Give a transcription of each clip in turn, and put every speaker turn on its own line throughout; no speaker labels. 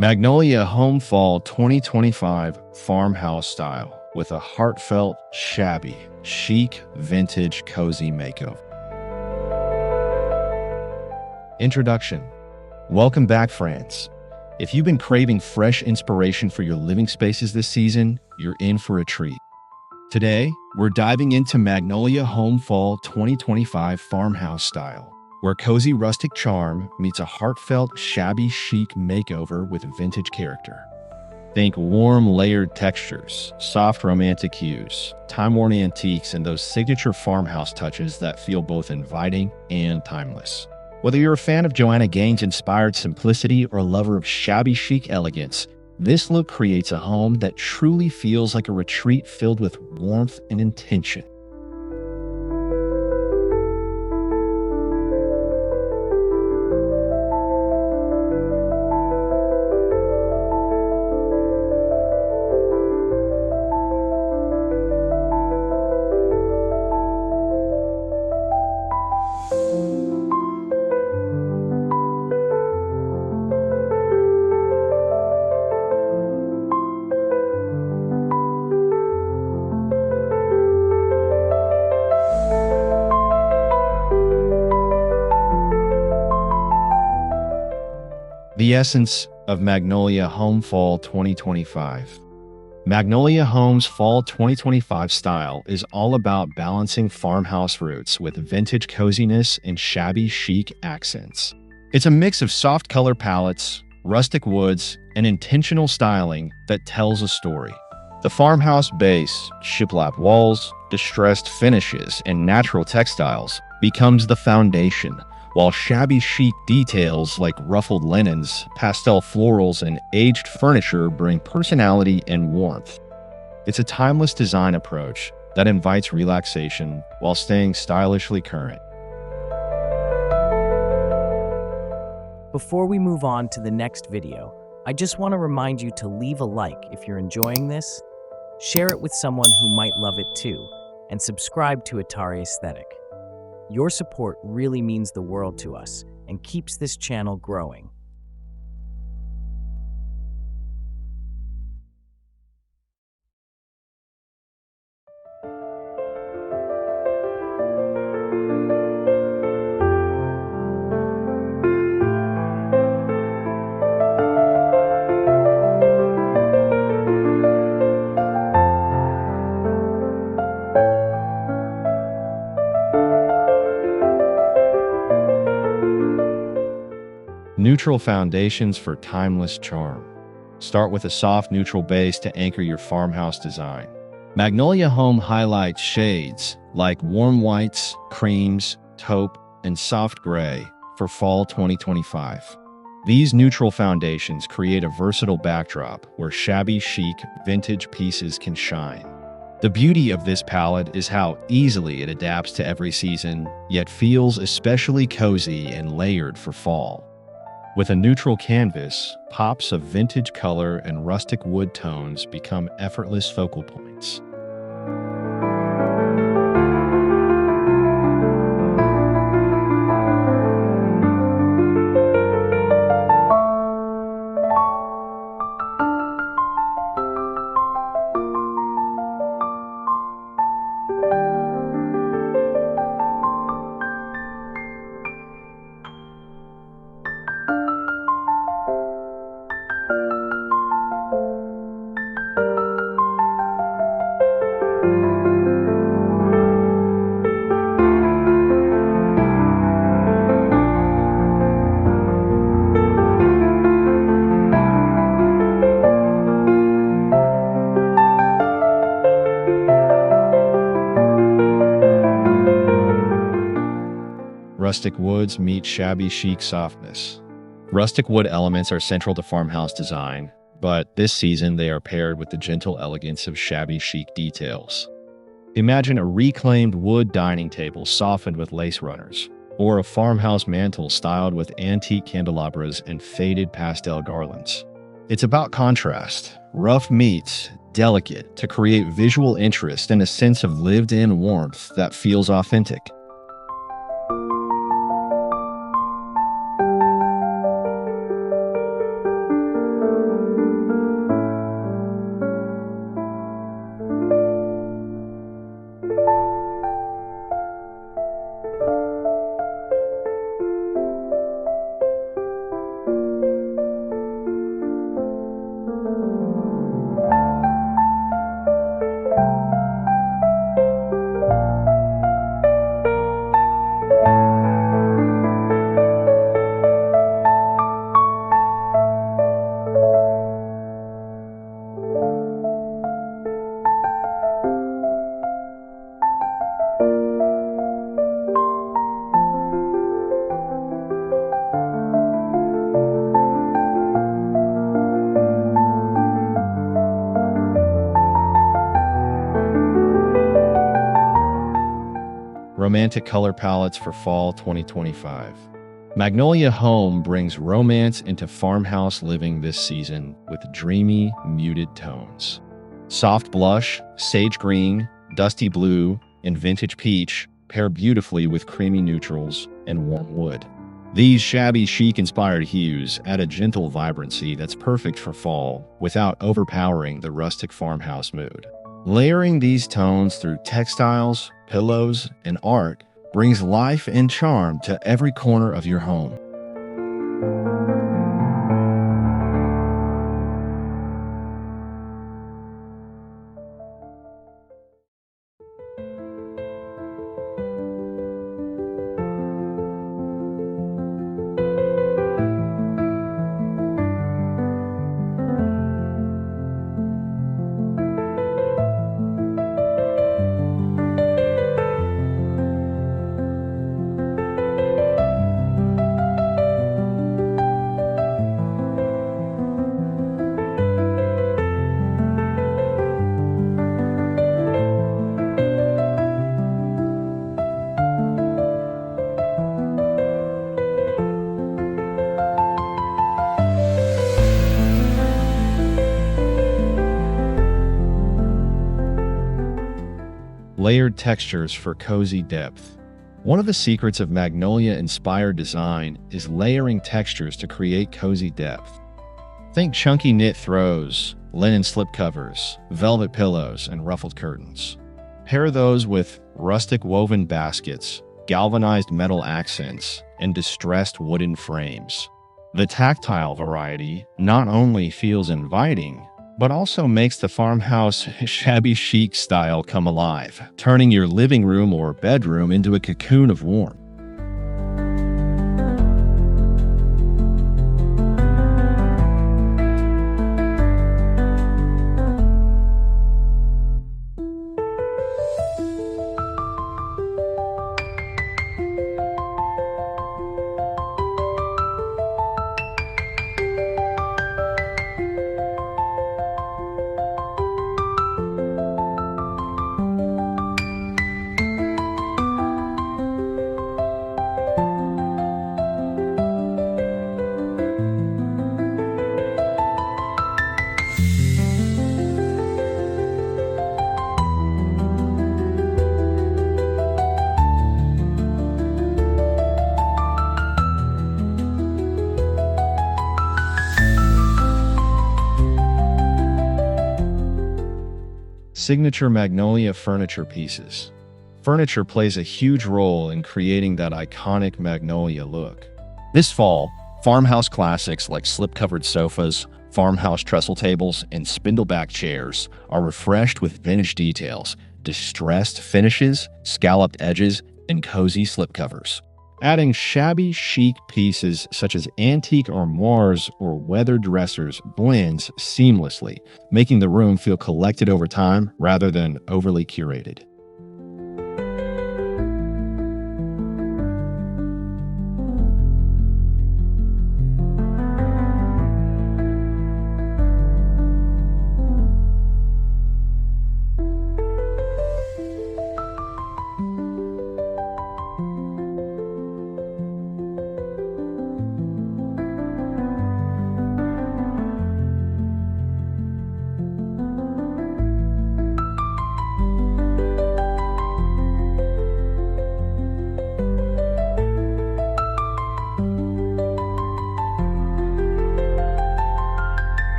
Magnolia Home Fall 2025 Farmhouse style with a heartfelt, shabby, chic, vintage, cozy makeover. Introduction. Welcome back, friends. If you've been craving fresh inspiration for your living spaces this season, you're in for a treat. Today, we're diving into Magnolia Home Fall 2025 Farmhouse style, where cozy rustic charm meets a heartfelt, shabby chic makeover with vintage character. Think warm, layered textures, soft romantic hues, time-worn antiques, and those signature farmhouse touches that feel both inviting and timeless. Whether you're a fan of Joanna Gaines-inspired simplicity or a lover of shabby chic elegance, this look creates a home that truly feels like a retreat filled with warmth and intention. The essence of Magnolia Home Fall 2025. Magnolia Home's Fall 2025 style is all about balancing farmhouse roots with vintage coziness and shabby chic accents. It's a mix of soft color palettes, rustic woods, and intentional styling that tells a story. The farmhouse base, shiplap walls, distressed finishes, and natural textiles becomes the foundation, while shabby chic details like ruffled linens, pastel florals, and aged furniture bring personality and warmth. It's a timeless design approach that invites relaxation while staying stylishly current.
Before we move on to the next video, I just want to remind you to leave a like if you're enjoying this, share it with someone who might love it too, and subscribe to Atari Aesthetic. Your support really means the world to us and keeps this channel growing.
Neutral foundations for timeless charm. Start with a soft neutral base to anchor your farmhouse design. Magnolia Home highlights shades like warm whites, creams, taupe, and soft gray for fall 2025. These neutral foundations create a versatile backdrop where shabby chic vintage pieces can shine. The beauty of this palette is how easily it adapts to every season, yet feels especially cozy and layered for fall. With a neutral canvas, pops of vintage color and rustic wood tones become effortless focal points. Rustic woods meet shabby chic softness. Rustic wood elements are central to farmhouse design, but this season they are paired with the gentle elegance of shabby chic details. Imagine a reclaimed wood dining table softened with lace runners, or a farmhouse mantle styled with antique candelabras and faded pastel garlands. It's about contrast. Rough meets delicate to create visual interest and a sense of lived-in warmth that feels authentic. Romantic color palettes for fall 2025. Magnolia Home brings romance into farmhouse living this season with dreamy, muted tones. Soft blush, sage green, dusty blue, and vintage peach pair beautifully with creamy neutrals and warm wood. These shabby chic-inspired hues add a gentle vibrancy that's perfect for fall without overpowering the rustic farmhouse mood. Layering these tones through textiles, pillows, and art brings life and charm to every corner of your home. Layered textures for cozy depth. One of the secrets of Magnolia-inspired design is layering textures to create cozy depth. Think chunky knit throws, linen slipcovers, velvet pillows, and ruffled curtains. Pair those with rustic woven baskets, galvanized metal accents, and distressed wooden frames. The tactile variety not only feels inviting, but also makes the farmhouse shabby chic style come alive, turning your living room or bedroom into a cocoon of warmth. Signature Magnolia furniture pieces. Furniture plays a huge role in creating that iconic Magnolia look. This fall, farmhouse classics like slip-covered sofas, farmhouse trestle tables, and spindleback chairs are refreshed with vintage details, distressed finishes, scalloped edges, and cozy slipcovers. Adding shabby chic pieces such as antique armoires or weathered dressers blends seamlessly, making the room feel collected over time rather than overly curated.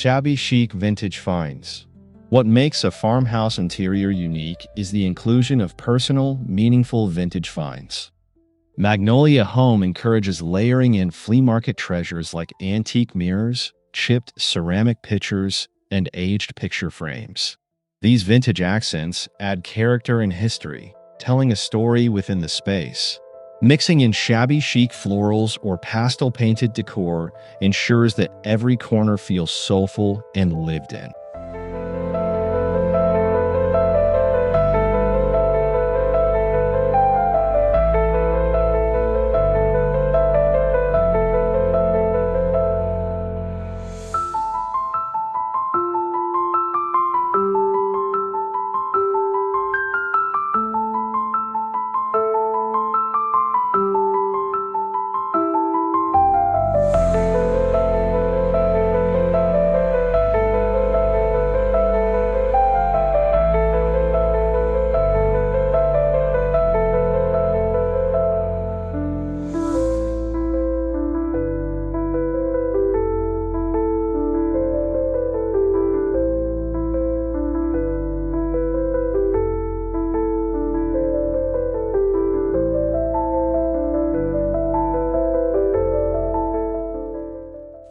Shabby chic vintage finds. What makes a farmhouse interior unique is the inclusion of personal, meaningful vintage finds. Magnolia Home encourages layering in flea market treasures like antique mirrors, chipped ceramic pitchers, and aged picture frames. These vintage accents add character and history, telling a story within the space. Mixing in shabby chic florals or pastel-painted decor ensures that every corner feels soulful and lived in.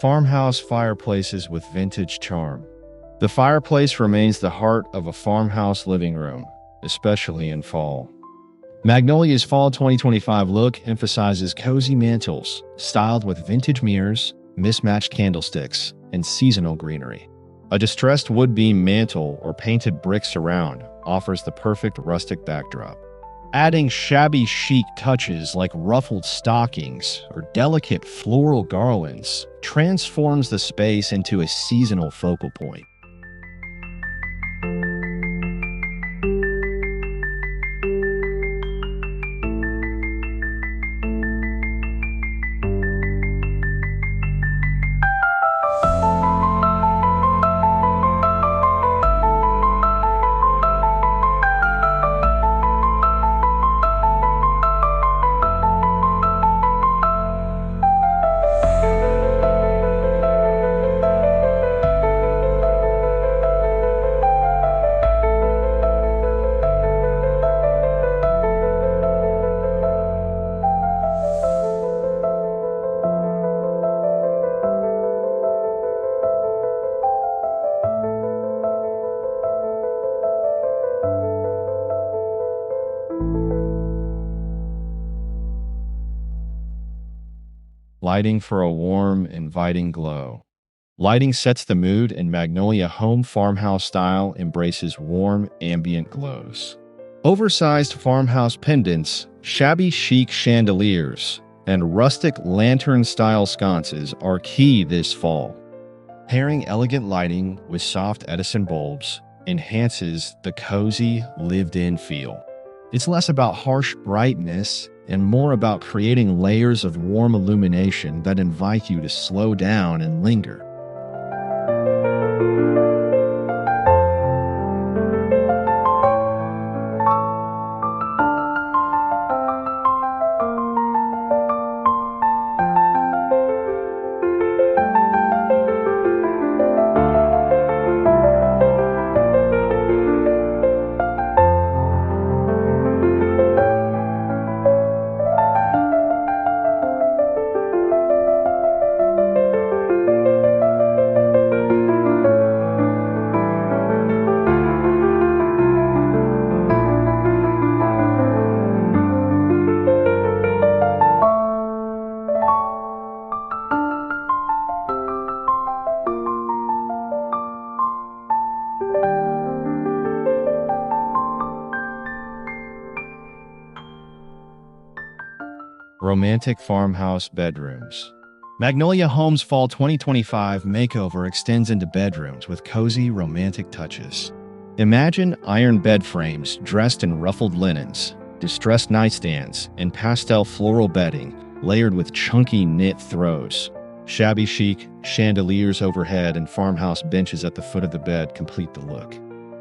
Farmhouse fireplaces with vintage charm. The fireplace remains the heart of a farmhouse living room, especially in fall. Magnolia's Fall 2025 look emphasizes cozy mantels, styled with vintage mirrors, mismatched candlesticks, and seasonal greenery. A distressed wood beam mantel or painted brick surround offers the perfect rustic backdrop. Adding shabby chic touches like ruffled stockings or delicate floral garlands transforms the space into a seasonal focal point. Lighting for a warm, inviting glow. Lighting sets the mood, and Magnolia Home Farmhouse style embraces warm, ambient glows. Oversized farmhouse pendants, shabby chic chandeliers, and rustic lantern-style sconces are key this fall. Pairing elegant lighting with soft Edison bulbs enhances the cozy, lived-in feel. It's less about harsh brightness and more about creating layers of warm illumination that invite you to slow down and linger. Romantic farmhouse bedrooms. Magnolia Home's Fall 2025 makeover extends into bedrooms with cozy, romantic touches. Imagine iron bed frames dressed in ruffled linens, distressed nightstands, and pastel floral bedding layered with chunky knit throws. Shabby chic chandeliers overhead and farmhouse benches at the foot of the bed complete the look.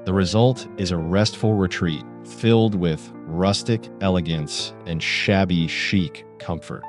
The result is a restful retreat filled with rustic elegance and shabby chic comfort.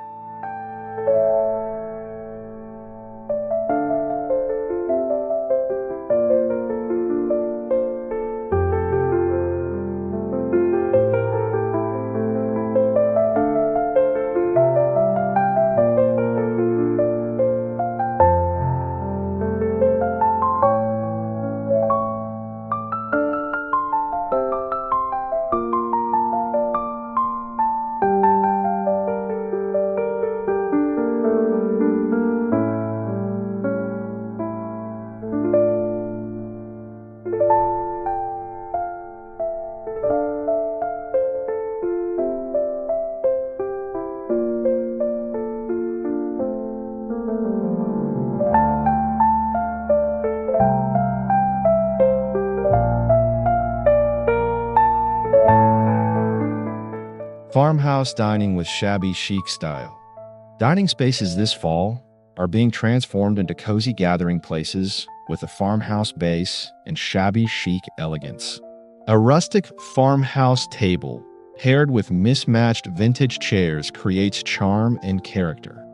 Farmhouse dining with shabby chic style. Dining spaces this fall are being transformed into cozy gathering places with a farmhouse base and shabby chic elegance. A rustic farmhouse table paired with mismatched vintage chairs creates charm and character.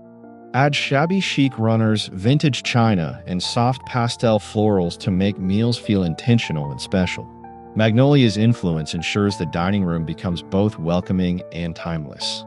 Add shabby chic runners, vintage china, and soft pastel florals to make meals feel intentional and special. Magnolia's influence ensures the dining room becomes both welcoming and timeless.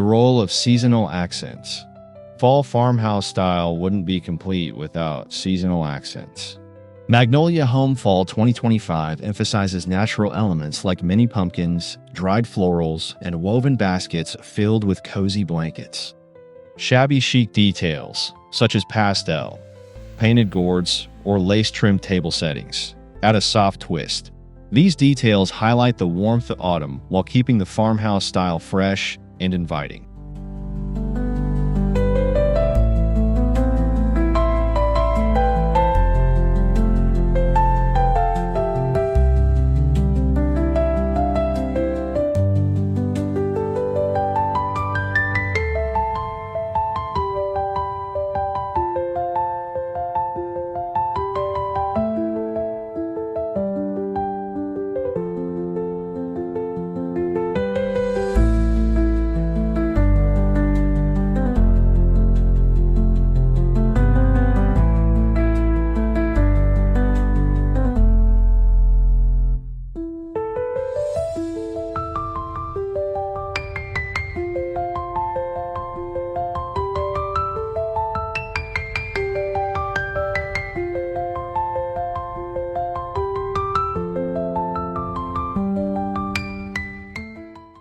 role of seasonal accents. Fall farmhouse style wouldn't be complete without seasonal accents. Magnolia Home Fall 2025 emphasizes natural elements like mini pumpkins, dried florals, and woven baskets filled with cozy blankets. Shabby chic details, such as pastel, painted gourds, or lace-trimmed table settings, add a soft twist. These details highlight the warmth of autumn while keeping the farmhouse style fresh and inviting.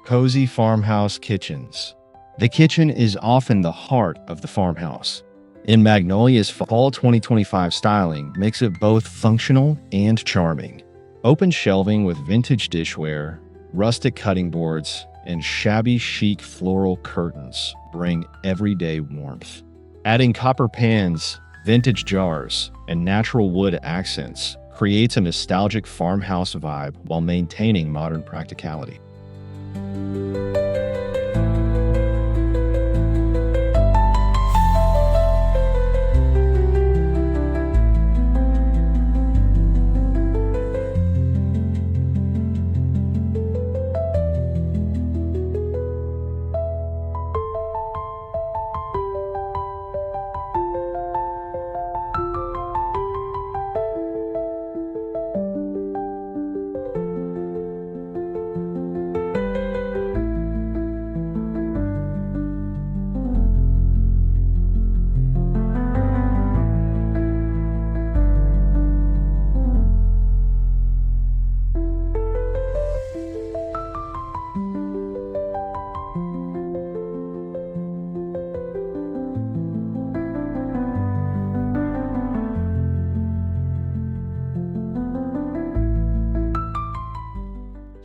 Cozy farmhouse kitchens. The kitchen is often the heart of the farmhouse. In Magnolia's Fall 2025 styling makes it both functional and charming. Open shelving with vintage dishware, rustic cutting boards, and shabby chic floral curtains bring everyday warmth. Adding copper pans, vintage jars, and natural wood accents creates a nostalgic farmhouse vibe while maintaining modern practicality.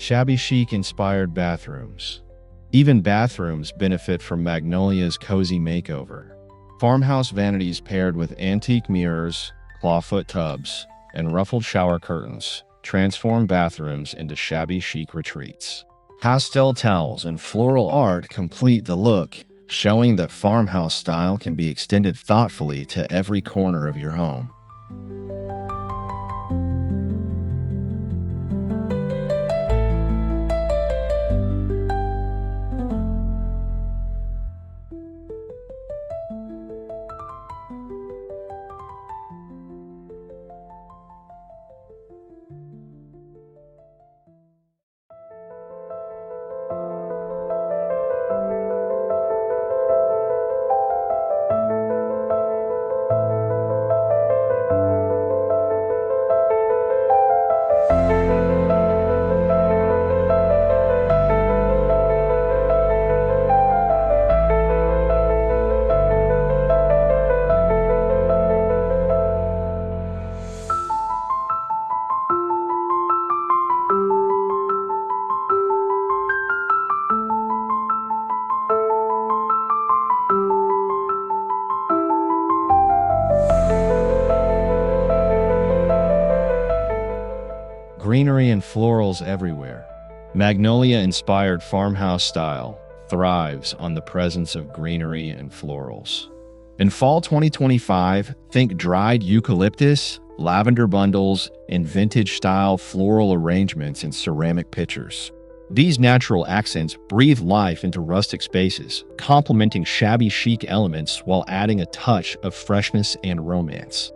Shabby chic inspired bathrooms. Even bathrooms benefit from Magnolia's cozy makeover. Farmhouse vanities paired with antique mirrors, clawfoot tubs, and ruffled shower curtains transform bathrooms into shabby chic retreats. Pastel towels and floral art complete the look, showing that farmhouse style can be extended thoughtfully to every corner of your home. Greenery and florals everywhere. Magnolia-inspired farmhouse style thrives on the presence of greenery and florals. In fall 2025, think dried eucalyptus, lavender bundles, and vintage-style floral arrangements in ceramic pitchers. These natural accents breathe life into rustic spaces, complementing shabby chic elements while adding a touch of freshness and romance.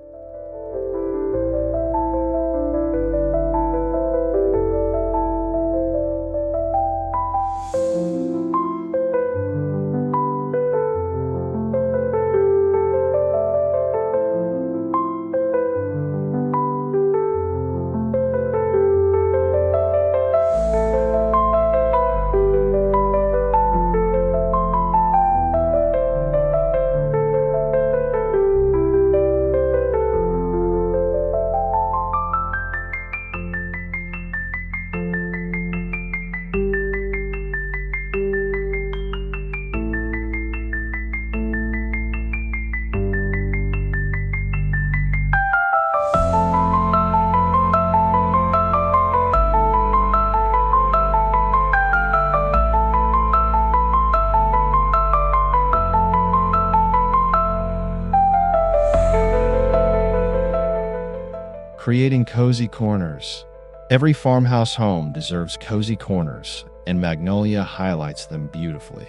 Creating cozy corners. Every farmhouse home deserves cozy corners, and Magnolia highlights them beautifully.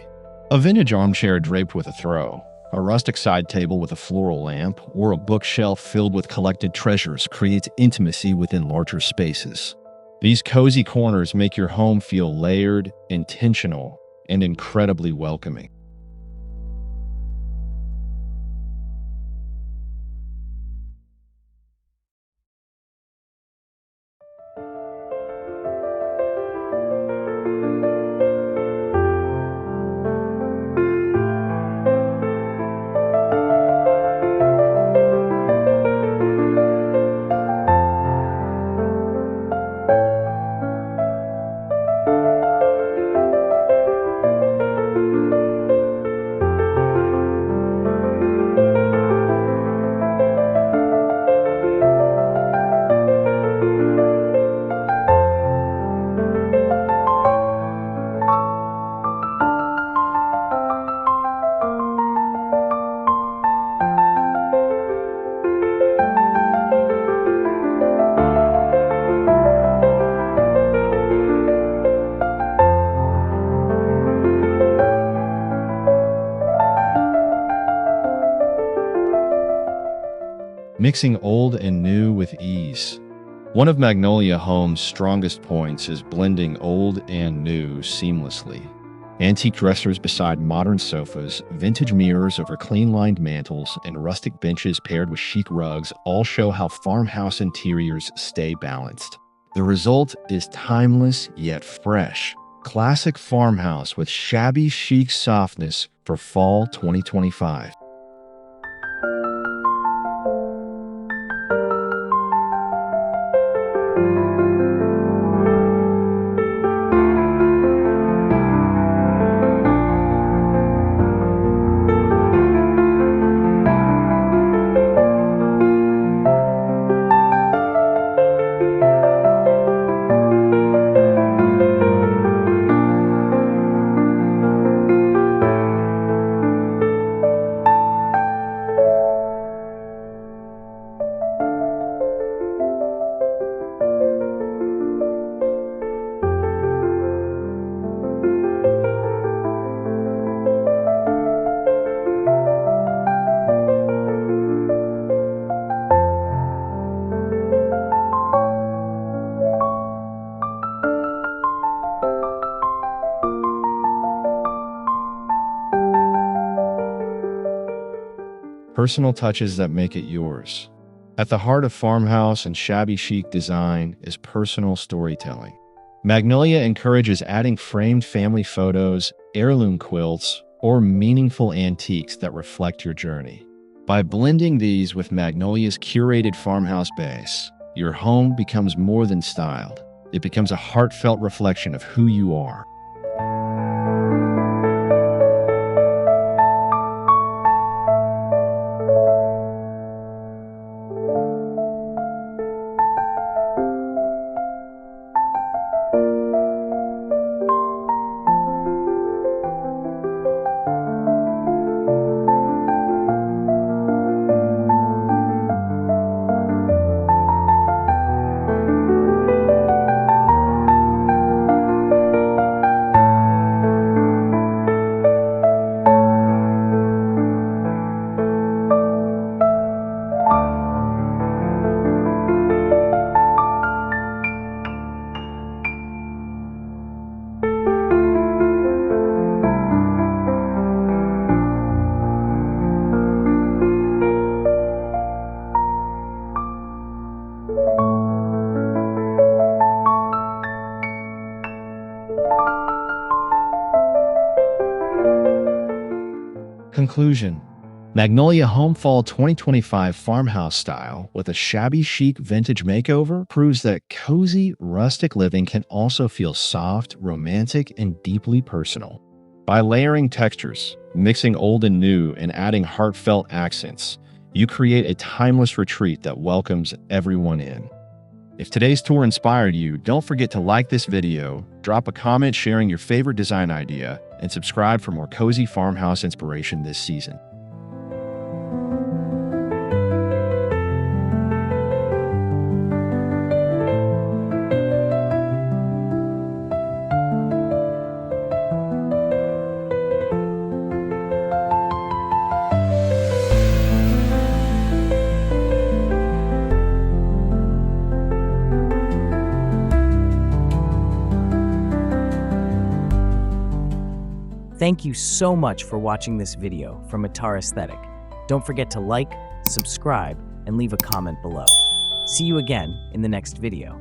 A vintage armchair draped with a throw, a rustic side table with a floral lamp, or a bookshelf filled with collected treasures creates intimacy within larger spaces. These cozy corners make your home feel layered, intentional, and incredibly welcoming. Mixing old and new with ease. One of Magnolia Home's strongest points is blending old and new seamlessly. Antique dressers beside modern sofas, vintage mirrors over clean-lined mantels, and rustic benches paired with chic rugs all show how farmhouse interiors stay balanced. The result is timeless yet fresh. Classic farmhouse with shabby chic softness for fall 2025. Personal touches that make it yours. At the heart of farmhouse and shabby chic design is personal storytelling. Magnolia encourages adding framed family photos, heirloom quilts, or meaningful antiques that reflect your journey. By blending these with Magnolia's curated farmhouse base, your home becomes more than styled. It becomes a heartfelt reflection of who you are. Conclusion. Magnolia Home Fall 2025 farmhouse style with a shabby chic vintage makeover proves that cozy, rustic living can also feel soft, romantic, and deeply personal. By layering textures, mixing old and new, and adding heartfelt accents, you create a timeless retreat that welcomes everyone in. If today's tour inspired you, don't forget to like this video, drop a comment sharing your favorite design idea, and subscribe for more cozy farmhouse inspiration this season.
Thank you so much for watching this video from Atar Aesthetic. Don't forget to like, subscribe, and leave a comment below. See you again in the next video.